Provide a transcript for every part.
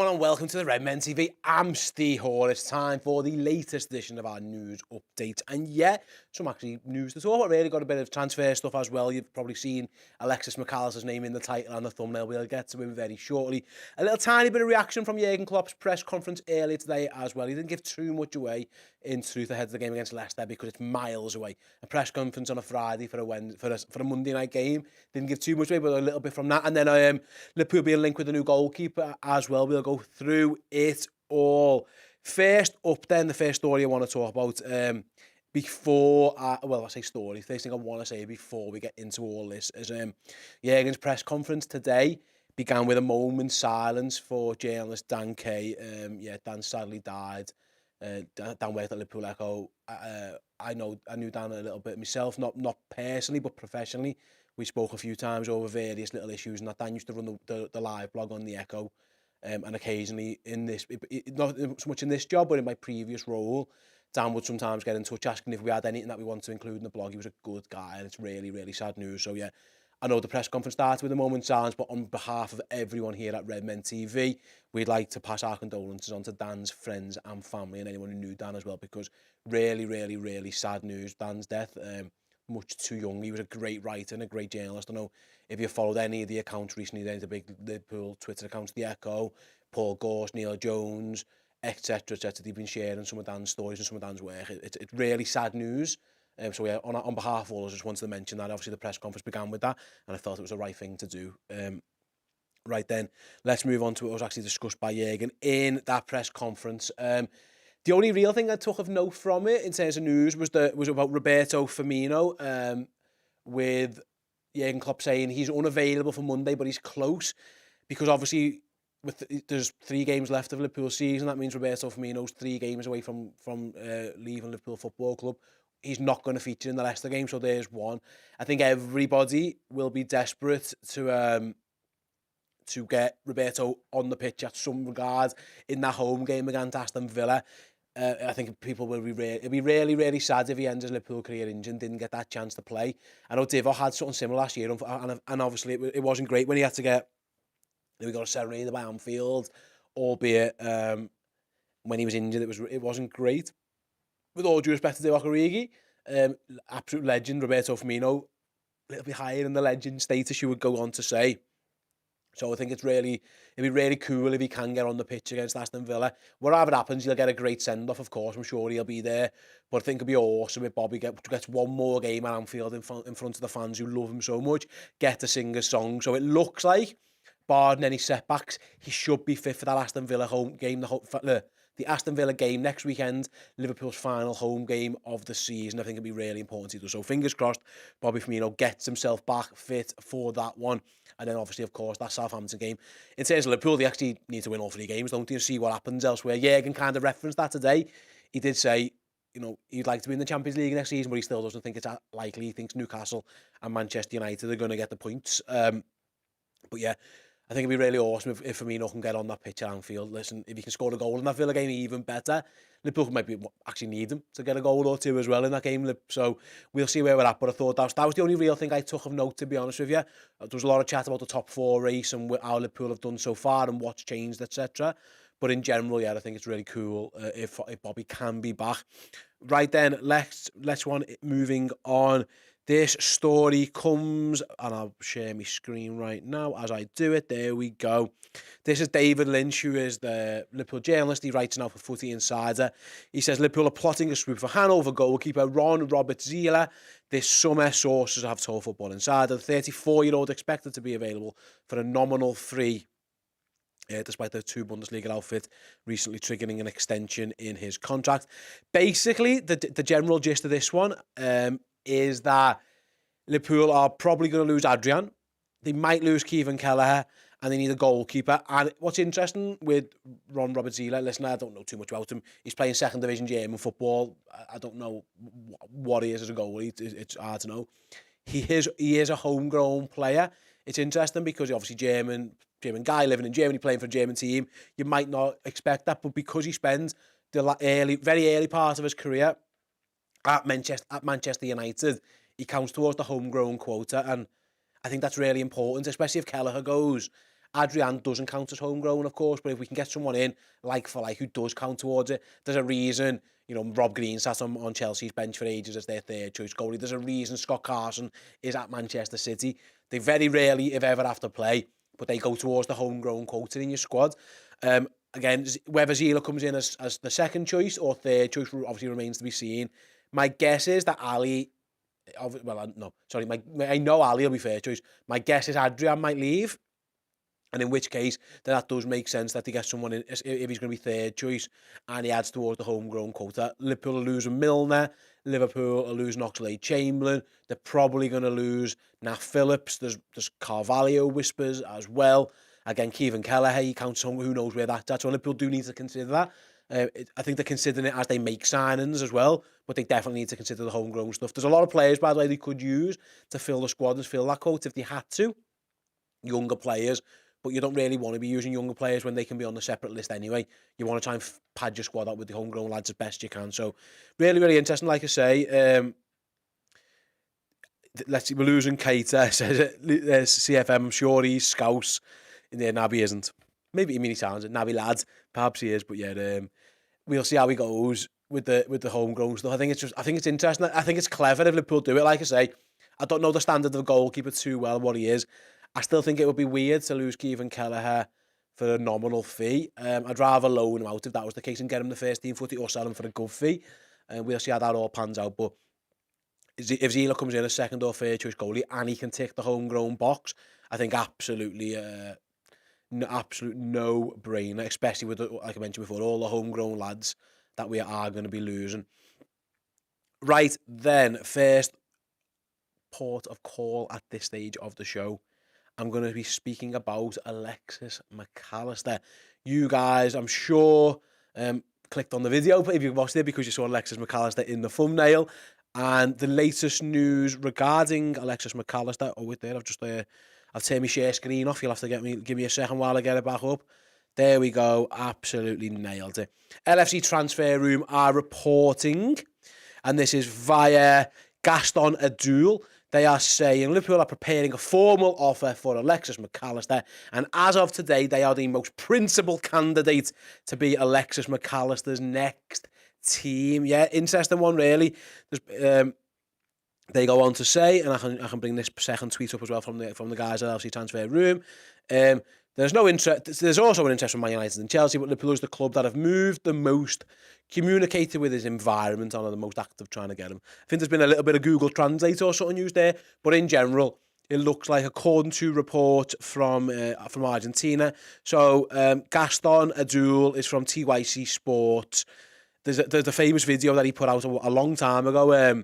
everyone and welcome to the Red Men TV. I'm Steve Hall. It's time for the latest edition of our news update. And yeah, some actually news to talk about. Really got a bit of transfer stuff as well. You've probably seen Alexis Mac Allister's name in the title and the thumbnail. We'll get to him very shortly. A little tiny bit of reaction from Jurgen Klopp's press conference earlier today as well. He didn't give too much away in truth ahead of the game against Leicester because it's miles away. A press conference on a Friday for a Monday night game. Didn't give too much away, but a little bit from that. And then Liverpool being linked with a new goalkeeper as well. We'll go through it all. First up then, the first story I want to talk about first thing I want to say before we get into all this is Jurgen's press conference today began with a moment's silence for journalist Dan Kay. Dan sadly died. Dan worked at Liverpool Echo. I knew Dan a little bit myself, not personally, but professionally. We spoke a few times over various little issues, and that Dan used to run the live blog on the Echo. And occasionally in this, not so much in this job, but in my previous role, Dan would sometimes get in touch asking if we had anything that we want to include in the blog. He was a good guy, and it's really, really sad news. So yeah, I know the press conference started with a moment's silence, but on behalf of everyone here at Red Men TV, we'd like to pass our condolences on to Dan's friends and family and anyone who knew Dan as well, because really, really, really sad news, Dan's death. Much too young. He was a great writer and a great journalist. I know if you followed any of the accounts recently, the big Liverpool Twitter accounts, The Echo, Paul Gorse, Neil Jones, etc., they've been sharing some of Dan's stories and some of Dan's work. It's really sad news. So yeah, on behalf of all of us, I just wanted to mention that. Obviously, the press conference began with that, and I thought it was the right thing to do. Right then, let's move on to what was actually discussed by Jurgen in that press conference. The only real thing I took of note from it in terms of news was about Roberto Firmino, with Jurgen Klopp saying he's unavailable for Monday, but he's close, because obviously there's 3 games left of Liverpool's season. That means Roberto Firmino's 3 games away from leaving Liverpool Football Club. He's not going to feature in the Leicester game, so there's one. I think everybody will be desperate to get Roberto on the pitch at some regard in that home game against Aston Villa. I think people will it'd be really, really sad if he ends his Liverpool career injured and didn't get that chance to play. I know Divo had something similar last year, and obviously it wasn't great when he had to get, we got a serenade by Anfield, albeit when he was injured, it wasn't great. With all due respect to Divock Origi, absolute legend, Roberto Firmino, a little bit higher in the legend status, you would go on to say. So I think it'd be really cool if he can get on the pitch against Aston Villa. Whatever happens, he'll get a great send-off, of course. I'm sure he'll be there. But I think it'd be awesome if Bobby gets one more game at Anfield in front of the fans who love him so much, get to sing a song. So it looks like, barring any setbacks, he should be fit for that Aston Villa home game, the Aston Villa game next weekend, Liverpool's final home game of the season. I think it'd be really important to do. So fingers crossed, Bobby Firmino gets himself back fit for that one. And then obviously, of course, that Southampton game. In terms of Liverpool, they actually need to win all 3 games, don't they? See what happens elsewhere. Jurgen kind of referenced that today. He did say, he'd like to win the Champions League next season, but he still doesn't think it's likely. He thinks Newcastle and Manchester United are going to get the points. But yeah, I think it'd be really awesome if Firmino can get on that pitch at Anfield. Listen, if he can score a goal in that Villa game, even better. Liverpool might actually need him to get a goal or 2 as well in that game. So we'll see where we're at. But I thought that was the only real thing I took of note, to be honest with you. There was a lot of chat about the top 4 race and how Liverpool have done so far and what's changed, etc. But in general, yeah, I think it's really cool if Bobby can be back. Right then, let's moving on. This story comes, and I'll share my screen right now as I do it. There we go. This is David Lynch, who is the Liverpool journalist. He writes now for Footy Insider. He says Liverpool are plotting a swoop for Hanover goalkeeper Robert Zieler this summer. Sources have told Football Insider. The 34-year-old expected to be available for a nominal fee, despite the 2 Bundesliga outfit recently triggering an extension in his contract. Basically, the general gist of this one is that Liverpool are probably going to lose Adrian. They might lose Kevin Kelleher, and they need a goalkeeper. And what's interesting with Robert Zieler, listen, I don't know too much about him. He's playing 2nd division German football. I don't know what he is as a goalie. It's hard to know. He is a homegrown player. It's interesting because obviously German guy living in Germany playing for a German team. You might not expect that, but because he spends the very early part of his career at Manchester United, he counts towards the homegrown quota, and I think that's really important, especially if Kelleher goes Adrian doesn't count as homegrown, of course, but if we can get someone in, like for like, who does count towards it, there's a reason, you know, Rob Green sat on Chelsea's bench for ages as their third choice goalie. There's a reason Scott Carson is at Manchester City. They very rarely, if ever, have to play, but they go towards the homegrown quota in your squad. Again, whether Zila comes in as the second choice or third choice obviously remains to be seen. My guess is that Ali, well, no, sorry, I know Ali will be fair choice. My guess is Adrian might leave. And in which case, that does make sense that they get someone in, if he's going to be third choice, and he adds towards the homegrown quota. Liverpool are losing Milner. Liverpool are losing Oxlade-Chamberlain. They're probably going to lose Nat Phillips. There's Carvalho whispers as well. Again, Kevin Kelleher, he counts on who knows where that's at. So Liverpool do need to consider that. I think they're considering it as they make signings as well, but they definitely need to consider the homegrown stuff. There's a lot of players, by the way, they could use to fill the squad and fill that quota if they had to. Younger players. But you don't really want to be using younger players when they can be on the separate list anyway. You want to try and pad your squad out with the homegrown lads as best you can. So, really, really interesting. Like I say, let's see, we're losing Keita, says CFM. I'm sure he's Scouse. In there, Naby isn't. Maybe, I mean, he sounds it. Naby lad, perhaps he is. But yeah, we'll see how he goes with the homegrown stuff. I think it's interesting. I think it's clever if Liverpool do it. Like I say, I don't know the standard of a goalkeeper too well, what he is. I still think it would be weird to lose Kevin Kelleher for a nominal fee. I'd rather loan him out if that was the case and get him the first team footy or sell him for a good fee. We'll see how that all pans out. But if Zila comes in as second or third choice goalie and he can tick the homegrown box, I think absolutely, absolute no-brainer, especially with, like I mentioned before, all the homegrown lads that we are going to be losing. Right then, first port of call at this stage of the show. I'm going to be speaking about Alexis Mac Allister. You guys, I'm sure, clicked on the video, but if you watched it because you saw Alexis Mac Allister in the thumbnail. And the latest news regarding Alexis Mac Allister, wait there, I've turned my share screen off. You'll have to give me a second while I get it back up. There we go. Absolutely nailed it. LFC Transfer Room are reporting, and this is via Gaston Adul. They are saying Liverpool are preparing a formal offer for Alexis Mac Allister, and as of today, they are the most principal candidate to be Alexis Mac Allister's next team. Yeah, interesting one, really. They go on to say, and I can bring this second tweet up as well from the guys at LFC Transfer Room. There's no interest. There's also an interest from Man United and Chelsea, but Liverpool is the club that have moved the most, communicated with his environment, and are the most active trying to get him. I think there's been a little bit of Google Translate or something used there, but in general, it looks like, according to report from Argentina. So Gaston Adul is from TYC Sports. There's the famous video that he put out a long time ago.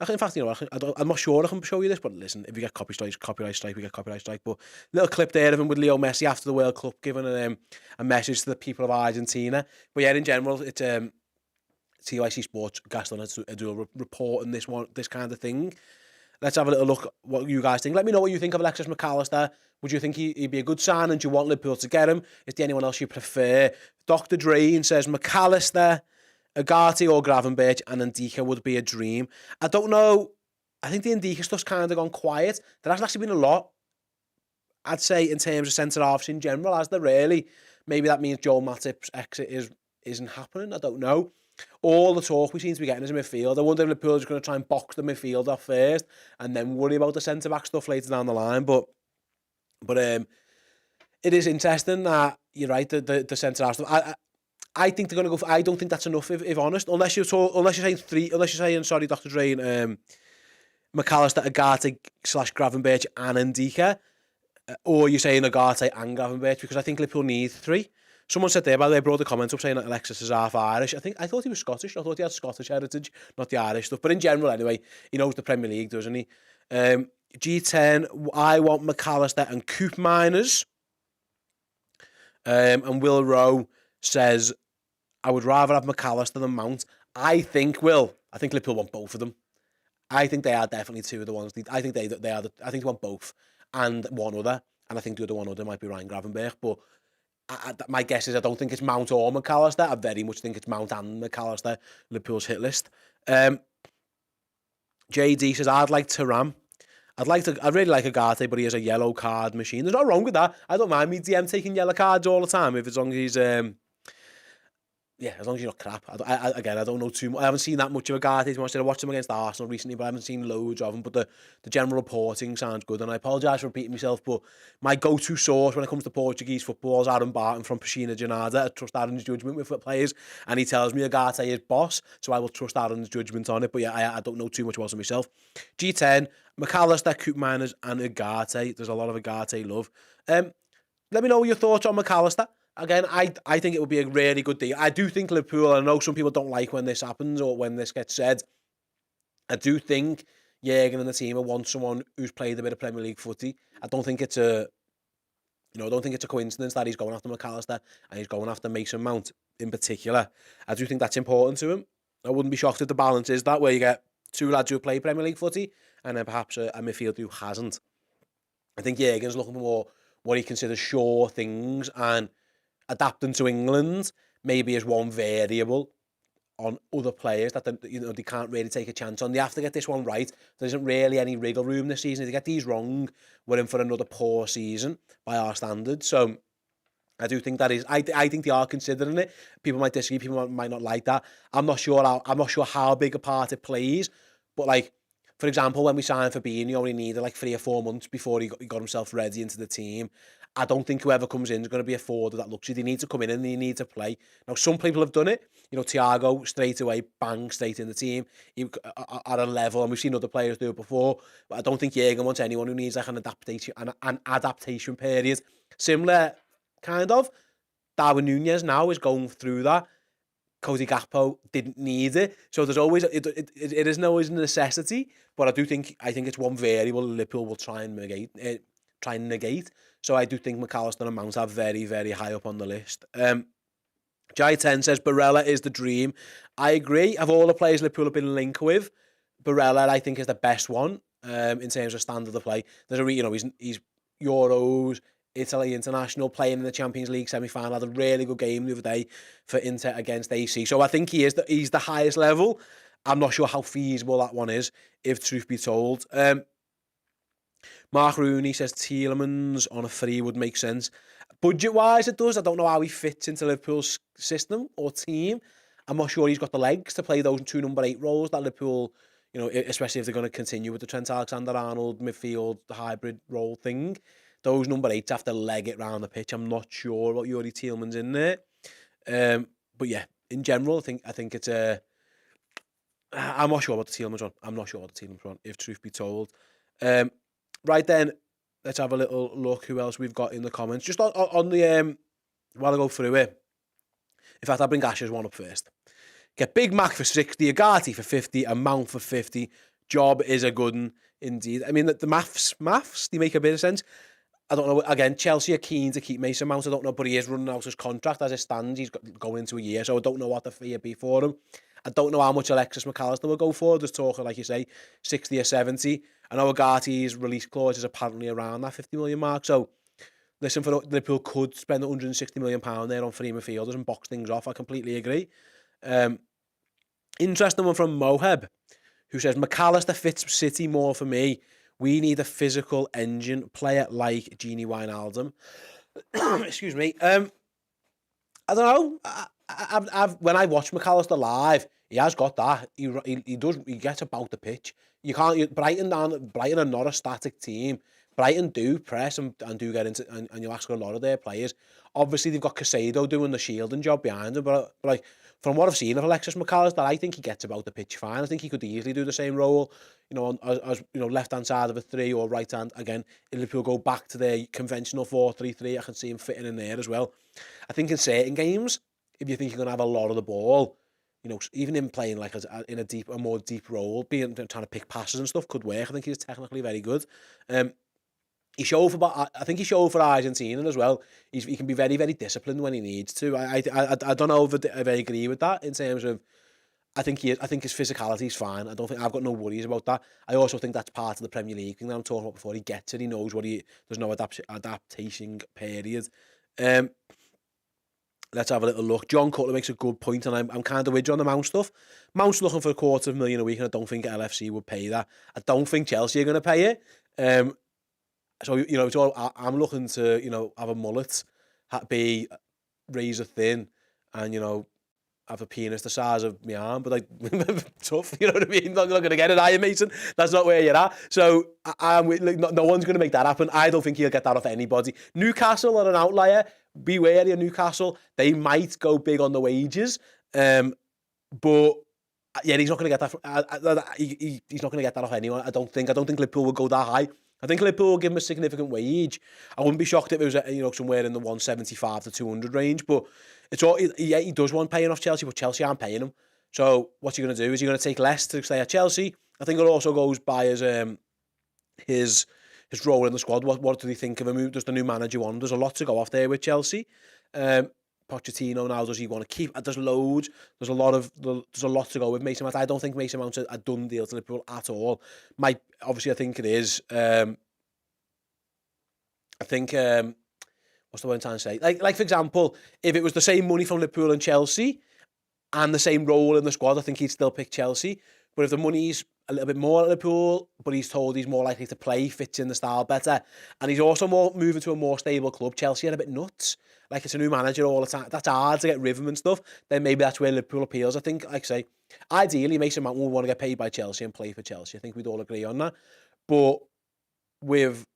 In fact, you know, I'm not sure I can show you this, but listen, if you get copyright strike, we get copyright strike. But little clip there of him with Leo Messi after the World Cup, giving a message to the people of Argentina. But yeah, in general, it's TYC Sports, Gaston Adul reporting this kind of thing. Let's have a little look what you guys think. Let me know what you think of Alexis Mac Allister. Would you think he'd be a good sign, and do you want Liverpool to get him? Is there anyone else you prefer? Dr. Drain says Mac Allister, Agati or Gravenberch, and Ndika would be a dream. I don't know. I think the Ndika stuff's kind of gone quiet. There hasn't actually been a lot, I'd say, in terms of centre-halves in general, has there really? Maybe that means Joel Matip's exit isn't happening. I don't know. All the talk we seem to be getting is a midfield. I wonder if Liverpool is going to try and box the midfield off first and then worry about the centre-back stuff later down the line. But it is interesting that, you're right, the centre-half stuff. I think they're going to go for, I don't think that's enough, if honest. Unless you're saying, sorry, Dr. Drain, Mac Allister, Agate / Gravenberch and Ndika, or you're saying Agate and Gravenberch, because I think Liverpool need three. Someone said there, by the way, brought a comment up saying that Alexis is half Irish. I thought he was Scottish. I thought he had Scottish heritage, not the Irish stuff. But in general, anyway, he knows the Premier League, doesn't he? G10, I want Mac Allister and Coop Miners. And Will Rowe says, I would rather have Mac Allister than Mount. I think Liverpool want both of them. I think they are definitely two of the ones. I think they want both and one other. And I think the other one other might be Ryan Gravenberch. But my guess is I don't think it's Mount or Mac Allister. I very much think it's Mount and Mac Allister, Liverpool's hit list. JD says, I'd like Thuram. I'd really like Agate, but he has a yellow card machine. There's nothing wrong with that. I don't mind me DM taking yellow cards all the time as long as he's as long as you're not crap. Again, I don't know too much. I haven't seen that much of Agate. I watched him against Arsenal recently, but I haven't seen loads of him. But the general reporting sounds good, and I apologise for repeating myself, but my go-to source when it comes to Portuguese football is Aaron Barton from Piscina Janada. I trust Aaron's judgment with players, and he tells me Agate is boss, so I will trust Aaron's judgment on it. But yeah, I don't know too much about it myself. G10, Mac Allister, Coop Miners, and Agate. There's a lot of Agate love. Let me know your thoughts on Mac Allister. Again, I think it would be a really good deal. I do think Liverpool, I know some people don't like when this happens or when this gets said. I do think Jurgen and the team want someone who's played a bit of Premier League footy. I don't think it's a coincidence that he's going after Mac Allister and he's going after Mason Mount in particular. I do think that's important to him. I wouldn't be shocked if the balance is that, where you get two lads who play Premier League footy and then perhaps a midfielder who hasn't. I think Jurgen's looking for more what he considers sure things, and adapting to England maybe is one variable on other players that they can't really take a chance on. They have to get this one right. There isn't really any wriggle room this season. If they get these wrong, we're in for another poor season by our standards. So I do think that is. I think they are considering it. People might disagree. People might not like that. I'm not sure how big a part it plays. But like, for example, when we signed Fabinho, he needed like 3 or 4 months before he got himself ready into the team. I don't think whoever comes in is going to be afforded that luxury. They need to come in and they need to play. Now, some people have done it. Thiago, straight away, bang, straight in the team at a level, and we've seen other players do it before. But I don't think Jurgen wants anyone who needs like an adaptation period. Similar, kind of. Darwin Núñez now is going through that. Cody Gakpo didn't need it. So there's always, it isn't always a necessity, but I think it's one variable Liverpool will try and negate. So I do think Mac Allister and Mount are very, very high up on the list. Jai10 says Barella is the dream. I agree. Of all the players Liverpool have been linked with, Barella I think is the best one in terms of standard of play. There's he's Euros, Italy international, playing in the Champions League semi-final. Had a really good game the other day for Inter against AC. So I think he's the highest level. I'm not sure how feasible that one is, if truth be told. Mark Rooney says Tielemans on a free would make sense. Budget-wise, it does. I don't know how he fits into Liverpool's system or team. I'm not sure he's got the legs to play those 2 number 8 roles that Liverpool, especially if they're going to continue with the Trent Alexander-Arnold midfield hybrid role thing. Those number 8s have to leg it round the pitch. I'm not sure about Yuri Tielemans in there. But yeah, in general, I think it's a... I'm not sure about the Tielemans one. I'm not sure about the Tielemans one, if truth be told. Right then, let's have a little look who else we've got in the comments. Just on the, while I go through it. In fact, I'll bring Ash's one up first. Get Big Mac for 60, Agati for 50, and Mount for 50. Job is a good one, indeed. I mean, the maths, they make a bit of sense. I don't know, again, Chelsea are keen to keep Mason Mount. I don't know, but he is running out his contract as it stands. He's going into a year, so I don't know what the fee would be for him. I don't know how much Alexis Mac Allister will go for. Just talking, like you say, 60 or 70. I know Agati's release clause is apparently around that 50 million mark. So, listen, for Liverpool could spend £160 million there on free midfielders and box things off. I completely agree. Interesting one from Moheb, who says, Mac Allister fits City more for me. We need a physical engine player like Gini Wijnaldum. Excuse me. I don't know. When I watch Mac Allister live, he has got that. He gets about the pitch. Brighton are not a static team. Brighton do press and do get into, and you ask a lot of their players. Obviously, they've got Casado doing the shielding job behind him, but like from what I've seen of Alexis Mac Allister, I think he gets about the pitch fine. I think he could easily do the same role, as left hand side of a 3 or right hand. Again, if Liverpool go back to their conventional 4-3-3, I can see him fitting in there as well. I think in certain games, if you think you're going to have a lot of the ball, even in playing like in a more deep role, trying to pick passes and stuff could work. I think he's technically very good. I think he showed for Argentina as well. He can be very, very disciplined when he needs to. I don't know if I agree with that in terms of. I think his physicality is fine. I've got no worries about that. I also think that's part of the Premier League thing that I'm talking about before. He gets it. He knows there's no adaptation period. Let's have a little look. John Cutler makes a good point, and I'm kind of with you on the Mount stuff. Mount's looking for £250,000 a week, and I don't think LFC would pay that. I don't think Chelsea are going to pay it. So, you know, it's all, I'm looking to, you know, have a mullet, be razor thin, and, you know, have a penis the size of my arm, but like tough, you know what I mean? Not going to get it, are you, Mason? That's not where you're at. So like, no one's going to make that happen. I don't think he'll get that off anybody. Newcastle are an outlier. Be wary of Newcastle. They might go big on the wages, but yeah, he's not going to get that. He's not going to get that off anyone. I don't think Liverpool will go that high. I think Liverpool will give him a significant wage. I wouldn't be shocked if it was, you know, somewhere in the 175 to 200 range. But it's all, yeah, he does want paying off Chelsea, but Chelsea aren't paying him. So what's he going to do? Is he going to take less to stay at Chelsea? I think it also goes by his role in the squad. What do they think of him? Does the new manager want? There's a lot to go off there with Chelsea. Pochettino now, does he want to keep? There's loads. There's a lot to go with Mason Mount. I don't think Mason Mount's a done deal to Liverpool at all. Obviously, I think it is. I think what's the word I'm trying to say? Like for example, if it was the same money from Liverpool and Chelsea and the same role in the squad, I think he'd still pick Chelsea. But if the money's a little bit more at Liverpool, but he's told he's more likely to play, fits in the style better, and he's also moving to a more stable club. Chelsea are a bit nuts. Like, it's a new manager all the time. That's hard to get rhythm and stuff. Then maybe that's where Liverpool appeals. I think, like I say, ideally, Mason Mount would want to get paid by Chelsea and play for Chelsea. I think we'd all agree on that. But with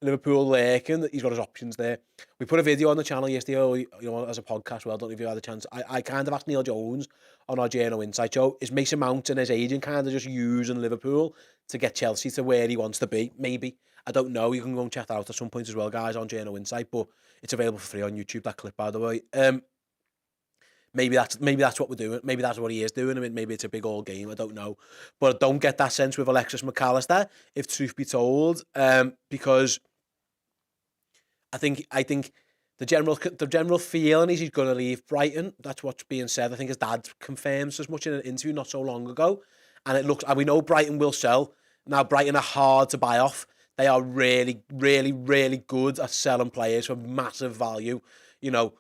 Liverpool lurking, he's got his options there. We put a video on the channel yesterday, you know, as a podcast. Well, I don't know if you had a chance. I kind of asked Neil Jones on our Journal Insight show, is Mason Mount and his agent kind of just using Liverpool to get Chelsea to where he wants to be? Maybe. I don't know. You can go and check that out at some point as well, guys, on Journal Insight, but it's available for free on YouTube, that clip, by the way. Maybe that's what we're doing. Maybe that's what he is doing. I mean, maybe it's a big old game. I don't know. But I don't get that sense with Alexis Mac Allister, if truth be told, because I think the general feeling is he's going to leave Brighton. That's what's being said. I think his dad confirms as much in an interview not so long ago. And we know Brighton will sell. Now, Brighton are hard to buy off. They are really, really, really good at selling players for massive value, you know,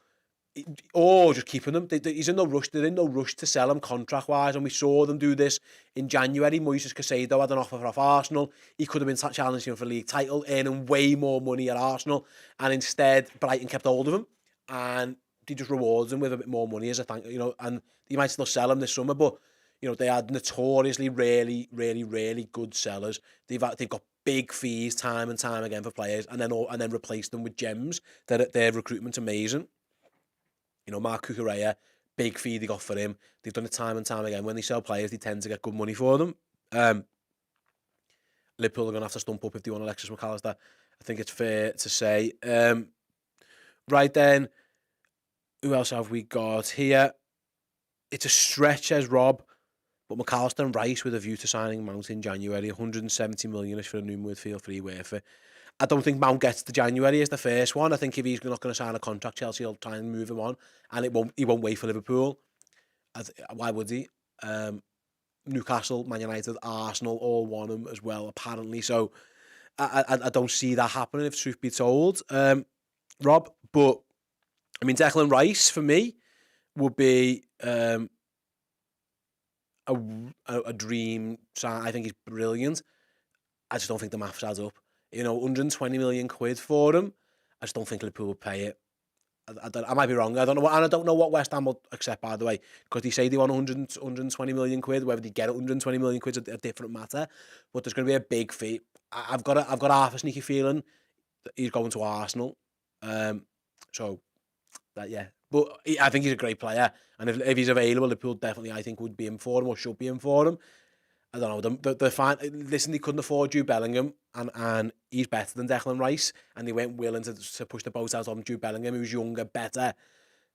or just keeping them. He's in no rush. They're in no rush to sell him contract-wise, and we saw them do this in January. Moises Caicedo had an offer off Arsenal. He could have been challenging for a league title, earning way more money at Arsenal, and instead Brighton kept hold of him, and he just rewards him with a bit more money as a thank, you know. And he might still sell him this summer, but you know they are notoriously really, really, really good sellers. They've got big fees time and time again for players, and then replace them with gems. Their recruitment's amazing. You know, Mark Cucurella, big fee they got for him. They've done it time and time again. When they sell players, they tend to get good money for them. Liverpool are going to have to stump up if they want Alexis Mac Allister. I think it's fair to say. Right then, who else have we got here? It's a stretch, says Rob, but Mac Allister and Rice with a view to signing Mount in January. 170 million is for a new midfield free worth it. I don't think Mount gets to January as the first one. I think if he's not going to sign a contract, Chelsea will try and move him on, and he won't wait for Liverpool. Why would he? Newcastle, Man United, Arsenal all want him as well, apparently. So I don't see that happening, if truth be told, Rob. But I mean, Declan Rice for me would be a dream sign. I think he's brilliant. I just don't think the maths adds up. You know, 120 million quid for him. I just don't think Liverpool will pay it. I might be wrong. I don't know. And I don't know what West Ham will accept, by the way, because they say they want 120 million quid. Whether they get 120 million quid is a different matter. But there's going to be a big fee. I've got half a sneaky feeling that he's going to Arsenal. So that, yeah. But I think he's a great player, and if he's available, Liverpool definitely, I think, would be in for him or should be in for him. I don't know. Listen, they couldn't afford Jude Bellingham, and he's better than Declan Rice, and they weren't willing to push the boat out on Jude Bellingham, who's younger, better.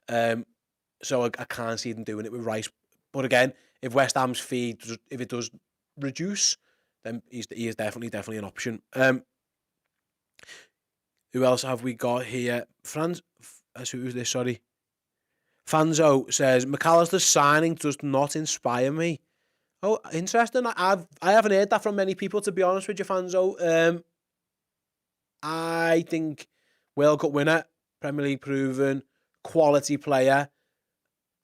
So I can't see them doing it with Rice. But again, if West Ham's fee, if it does reduce, then he is definitely an option. Who else have we got here? Who's this? Sorry. Fanzo says, Mac Allister's signing does not inspire me. Oh, interesting. I haven't heard that from many people, to be honest with you, Fanzo. I think World Cup winner, Premier League proven, quality player.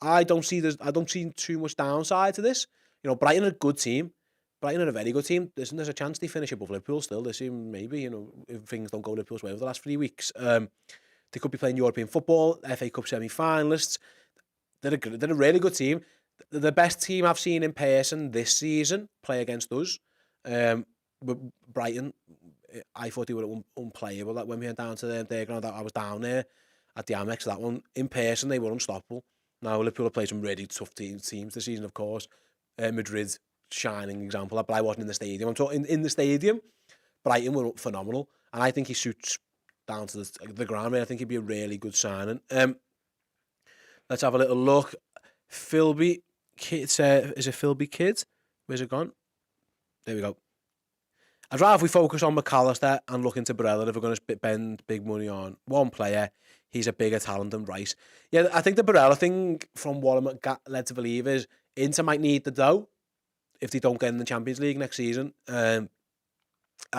I don't see too much downside to this. You know, Brighton are a good team. Brighton are a very good team. There's a chance they finish above Liverpool still. They seem maybe, if things don't go Liverpool's way over the last 3 weeks. They could be playing European football, FA Cup semi-finalists. They're a really good team. They're the best team I've seen in person this season play against us. But Brighton, I thought they were unplayable. That when we went down to their ground, I was down there at the Amex. That one in person, they were unstoppable. Now Liverpool have played some really tough teams this season, of course. Madrid, shining example. But I wasn't in the stadium. I'm talking in the stadium. Brighton were phenomenal, and I think he suits down to the ground. I think he'd be a really good signing. Let's have a little look. Philby Kid, is it Philby Kid? Where's it gone? There we go. I'd rather we focus on Mac Allister and look into Barella if we're going to spend big money on one player. He's a bigger talent than Rice. Yeah, I think the Barella thing, from what I'm led to believe, is Inter might need the dough if they don't get in the Champions League next season. As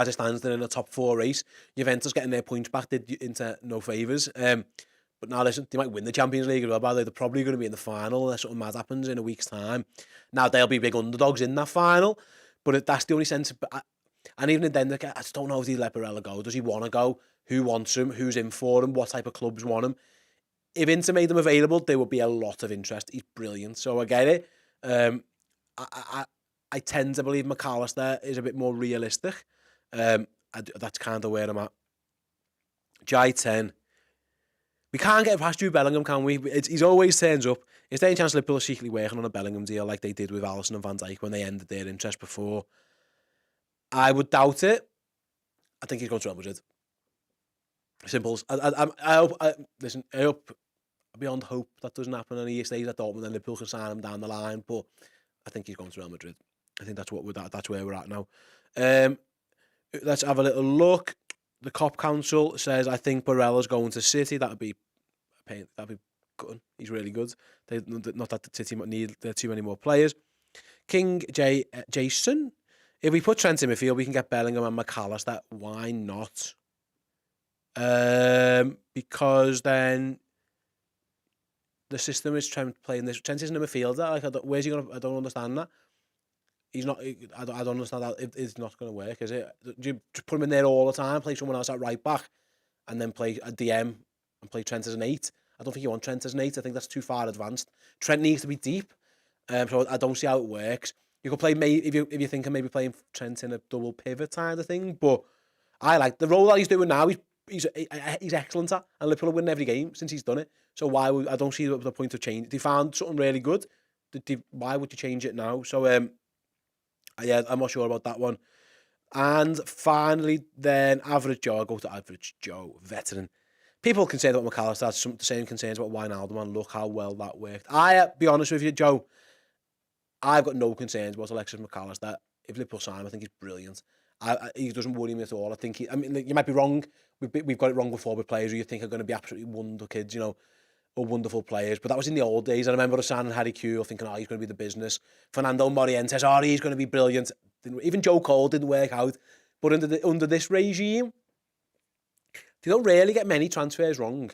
it stands, they're in a top 4 race. Juventus getting their points back did Inter no favours. But now listen, they might win the Champions League as well, by the way. They're probably going to be in the final unless something mad happens in a week's time. Now, they'll be big underdogs in that final, but that's the only sense. And even then, I just don't know if he let Barella go. Does he want to go? Who wants him? Who's in for him? What type of clubs want him? If Inter made him available, there would be a lot of interest. He's brilliant, so I get it. I tend to believe Mac Allister is a bit more realistic. That's kind of where I'm at. Jai 10. We can't get past Jude Bellingham, can we? He's always turns up. Is there any chance Liverpool are secretly working on a Bellingham deal like they did with Alisson and Van Dijk when they ended their interest before? I would doubt it. I think he's going to Real Madrid. Simple. I hope. Listen, I hope beyond hope that doesn't happen, and he stays at Dortmund and Liverpool can sign him down the line. But I think he's going to Real Madrid. I think that's that's where we're at now. Let's have a little look. The Cop Council says, I think Barella's going to City. That'd be good. He's really good. Not that the City need too many more players. King Jason. If we put Trent in midfield, we can get Bellingham and Mac Allister. Why not? Because then the system is Trent playing this. Trent isn't a midfielder. Like, where's he going to... I don't understand that. He's not... I don't understand that. It's not going to work, is it? Do you put him in there all the time, play someone else at right back, and then play a DM and play Trent as an 8? I don't think you want Trent as an 8. I think that's too far advanced. Trent needs to be deep. So I don't see how it works. You could play, if you think of maybe playing Trent in a double pivot kind of thing, but I like the role that he's doing now. He's excellent at, and Liverpool win every game since he's done it. So I don't see the point of change. They found something really good. Why would you change it now? So yeah, I'm not sure about that one. And finally, then Average Joe. I'll go to Average Joe, veteran. People can say that Mac Allister has the same concerns about Wijnaldum, and look how well that worked. Be honest with you, Joe, I've got no concerns about Alexis Mac Allister. If Liverpool sign him, I think he's brilliant. He doesn't worry me at all. I think you might be wrong. We've got it wrong before with players who you think are going to be absolutely wonder kids, or wonderful players. But that was in the old days. I remember us signing Harry Kewell, thinking, he's going to be the business. Fernando Morientes, he's going to be brilliant. Even Joe Cole didn't work out. But under this regime, they don't really get many transfers wrong.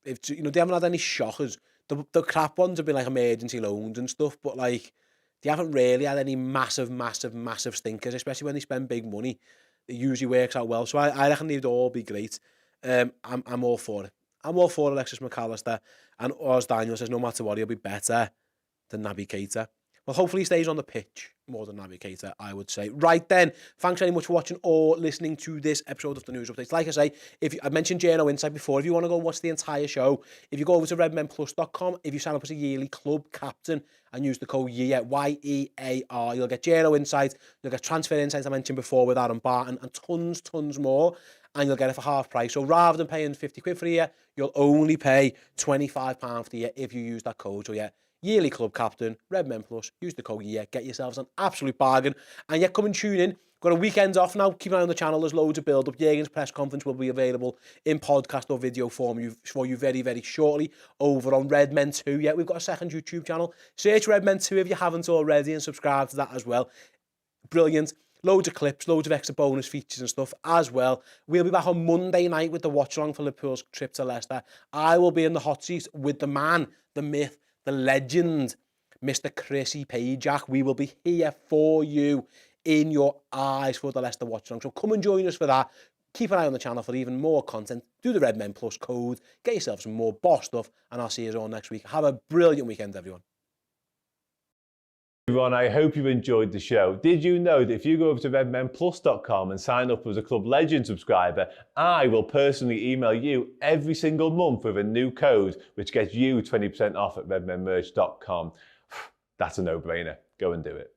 They haven't had any shockers. The crap ones have been like emergency loans and stuff, but like they haven't really had any massive stinkers, especially when they spend big money. It usually works out well. So I reckon they'd all be great. I'm all for it. I'm all for Alexis Mac Allister. And as Daniel says, no matter what, he'll be better than Naby Keita. Well, hopefully he stays on the pitch more than Naby Keita, I would say. Right then, thanks very much for watching or listening to this episode of the News Updates. Like I say, I mentioned Journo Insight before. If you want to go watch the entire show, if you go over to redmenplus.com, if you sign up as a yearly club captain and use the code YEAR, YEAR, you'll get Journo Insight, you'll get Transfer Insights I mentioned before with Aaron Barton, and tons more, and you'll get it for half price. So rather than paying 50 quid for the year, you'll only pay £25 for the year if you use that code. So yeah, yearly club captain, Redmen Plus, use the code YEAR, get yourselves an absolute bargain. And yeah, come and tune in. Got a weekend off now. Keep an eye on the channel. There's loads of build-up. Jürgen's press conference will be available in podcast or video form for you very, very shortly over on Redmen 2. Yeah, we've got a second YouTube channel. Search Redmen 2 if you haven't already and subscribe to that as well. Brilliant. Loads of clips, loads of extra bonus features and stuff as well. We'll be back on Monday night with the watch-along for Liverpool's trip to Leicester. I will be in the hot seat with the man, the myth, the legend, Mr. Chrissy Pajak. We will be here for you, in your eyes, for the Leicester Watch Along. So come and join us for that. Keep an eye on the channel for even more content. Do the Red Men Plus code. Get yourself some more boss stuff. And I'll see you all next week. Have a brilliant weekend, everyone. Everyone, I hope you enjoyed the show. Did you know that if you go over to redmenplus.com and sign up as a Club Legend subscriber, I will personally email you every single month with a new code, which gets you 20% off at redmenmerch.com. That's a no-brainer. Go and do it.